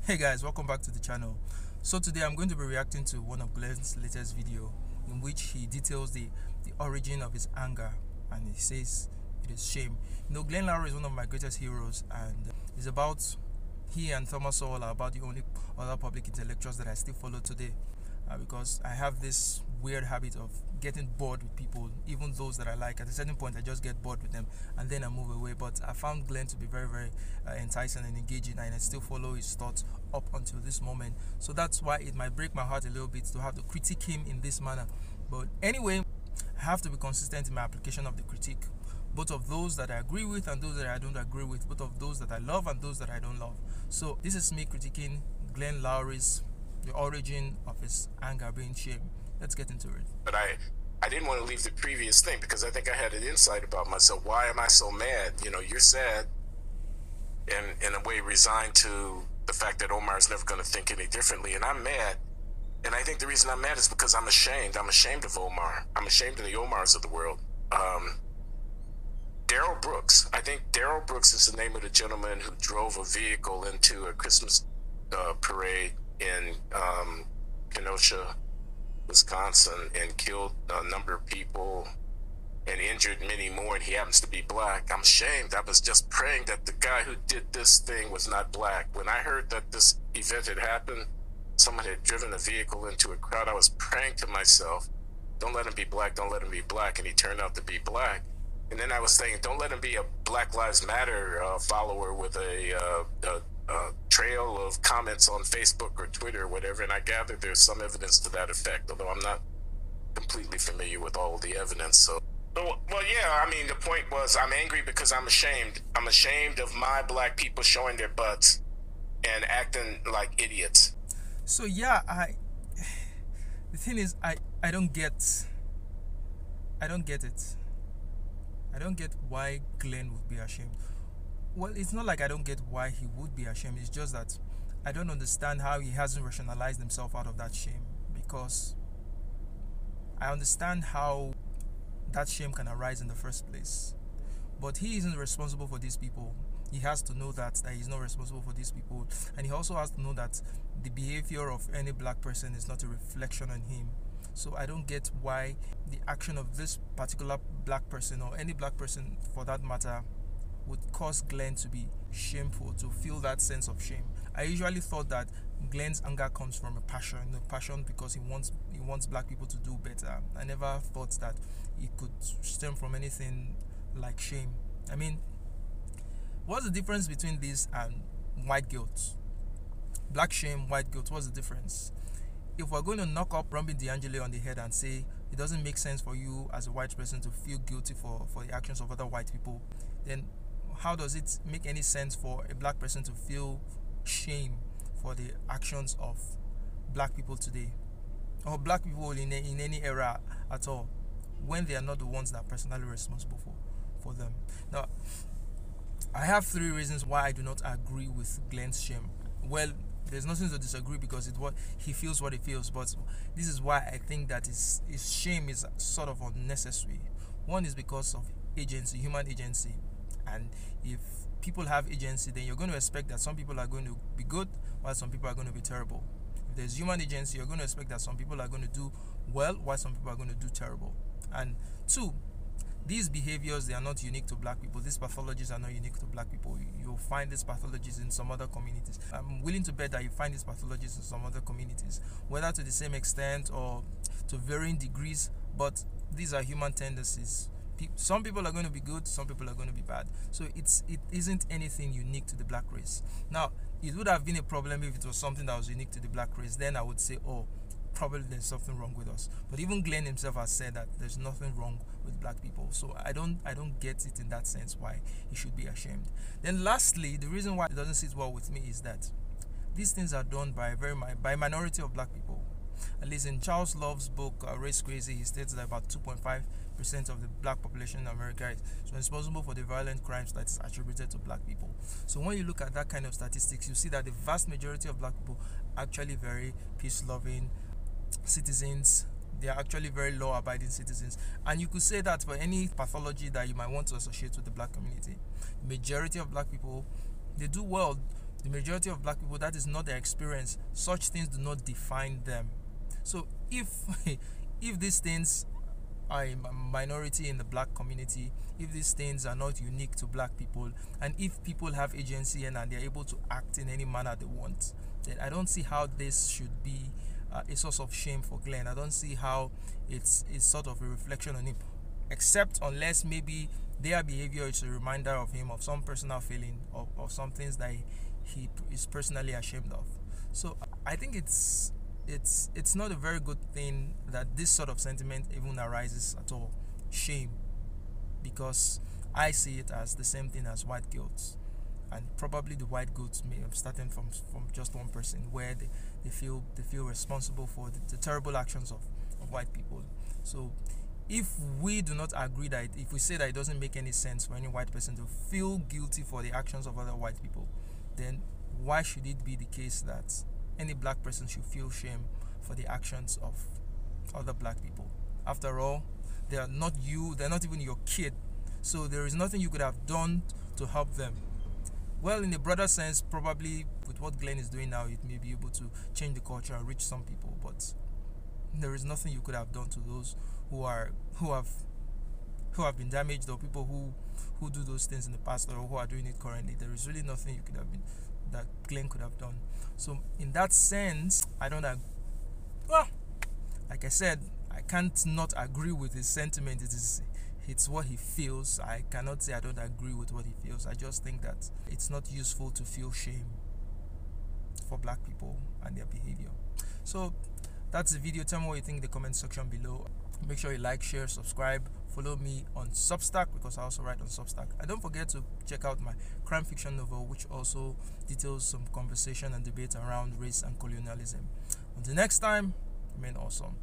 Hey guys, welcome back to the channel. So today I'm going to be reacting to one of Glenn's latest video in which he details the origin of his anger, and he says it is shame. Glenn Loury is one of my greatest heroes, and it's about he and Thomas Sowell are about the only other public intellectuals that I still follow today, because I have this weird habit of getting bored with people, even those that I like. At a certain point I just get bored with them and then I move away, but I found Glenn to be very enticing and engaging, and I still follow his thoughts up until this moment. So that's why it might break my heart a little bit to have to critique him in this manner. But anyway, I have to be consistent in my application of the critique, both of those that I agree with and those that I don't agree with, both of those that I love and those that I don't love. So this is me critiquing Glenn Loury's the origin of his anger being shame. Let's get into it. But I didn't want to leave the previous thing because I think I had an insight about myself. Why am I so mad? You're sad and in a way resigned to the fact that Omar is never going to think any differently. And I'm mad. And I think the reason I'm mad is because I'm ashamed. I'm ashamed of Omar. I'm ashamed of the Omars of the world. Darrell Brooks. I think Darrell Brooks is the name of the gentleman who drove a vehicle into a Christmas parade in Kenosha, Wisconsin, and killed a number of people and injured many more, and he happens to be black. I'm ashamed. I was just praying that the guy who did this thing was not black. When I heard that this event had happened, someone had driven a vehicle into a crowd, I was praying to myself, don't let him be black, don't let him be black, and he turned out to be black. And then I was thinking, don't let him be a Black Lives Matter follower with a trail of comments on Facebook or Twitter or whatever, and I gather there's some evidence to that effect, although I'm not completely familiar with all of the evidence. So well, yeah, I mean, the point was I'm angry because I'm ashamed. I'm ashamed of my black people showing their butts and acting like idiots. So yeah, the thing is, I don't get it. I don't get why Glenn would be ashamed. Well, it's not like I don't get why he would be ashamed. It's just that I don't understand how he hasn't rationalized himself out of that shame, because I understand how that shame can arise in the first place. But he isn't responsible for these people. He has to know that he's not responsible for these people. And he also has to know that the behavior of any black person is not a reflection on him. So I don't get why the action of this particular black person, or any black person for that matter, would cause Glenn to be shameful, to feel that sense of shame. I usually thought that Glenn's anger comes from a passion, passion because he wants black people to do better. I never thought that it could stem from anything like shame. I mean, what's the difference between this and white guilt? Black shame, white guilt, what's the difference? If we're going to knock up Rumbin D'Angelo on the head and say it doesn't make sense for you as a white person to feel guilty for the actions of other white people, then how does it make any sense for a black person to feel shame for the actions of black people today, or black people in any era at all, when they are not the ones that are personally responsible for them? Now, I have 3 reasons why I do not agree with Glenn's shame. Well, there's nothing to disagree because he feels what he feels, but this is why I think that his shame is sort of unnecessary. One is because of agency, human agency. And if people have agency, then you're going to expect that some people are going to be good while some people are going to be terrible. If there's human agency, you're going to expect that some people are going to do well while some people are going to do terrible. And 2, these behaviors, they are not unique to black people. These pathologies are not unique to black people. You'll find these pathologies in some other communities. I'm willing to bet that you find these pathologies in some other communities, whether to the same extent or to varying degrees, but these are human tendencies. Some people are going to be good, some people are going to be bad. So it isn't anything unique to the black race. Now, it would have been a problem if it was something that was unique to the black race. Then I would say, oh, probably there's something wrong with us. But even Glenn himself has said that there's nothing wrong with black people. So I don't get it in that sense why he should be ashamed. Then lastly, the reason why it doesn't sit well with me is that these things are done by a minority of black people. At least in Charles Love's book, Race Crazy, he states that about 2.5% of the black population in America is responsible for the violent crimes that is attributed to black people. So when you look at that kind of statistics, you see that the vast majority of black people are actually very peace-loving citizens. They are actually very law-abiding citizens. And you could say that for any pathology that you might want to associate with the black community. The majority of black people, they do well The majority of black people, that is not their experience. Such things do not define them. So if if these things are a minority in the black community, if these things are not unique to black people, and if people have agency and they're able to act in any manner they want, then I don't see how this should be a source of shame for Glenn. I don't see how it's sort of a reflection on him, except unless maybe their behavior is a reminder of him of some personal feeling of some things that he is personally ashamed of. So I think it's not a very good thing that this sort of sentiment even arises at all. Shame, because I see it as the same thing as white guilt, and probably the white guilt may have started from just one person, where they feel responsible for the terrible actions of white people. So if we do not agree that, if we say that it doesn't make any sense for any white person to feel guilty for the actions of other white people, then why should it be the case that any black person should feel shame for the actions of other black people? After all, they are not you, they're not even your kid, so there is nothing you could have done to help them. Well, in a broader sense, probably with what Glenn is doing now, it may be able to change the culture and reach some people, but there is nothing you could have done to those who have been damaged, or people who do those things in the past, or who are doing it currently. There is really nothing you could have been that Glenn could have done. So in that sense, I don't well, like I said, I can't not agree with his sentiment. It's what he feels. I cannot say I don't agree with what he feels. I just think that it's not useful to feel shame for black people and their behavior. So that's the video. Tell me what you think in the comment section below. Make sure you like, share, subscribe. Follow me on Substack, because I also write on Substack. And don't forget to check out my crime fiction novel, which also details some conversation and debate around race and colonialism. Until next time, remain awesome.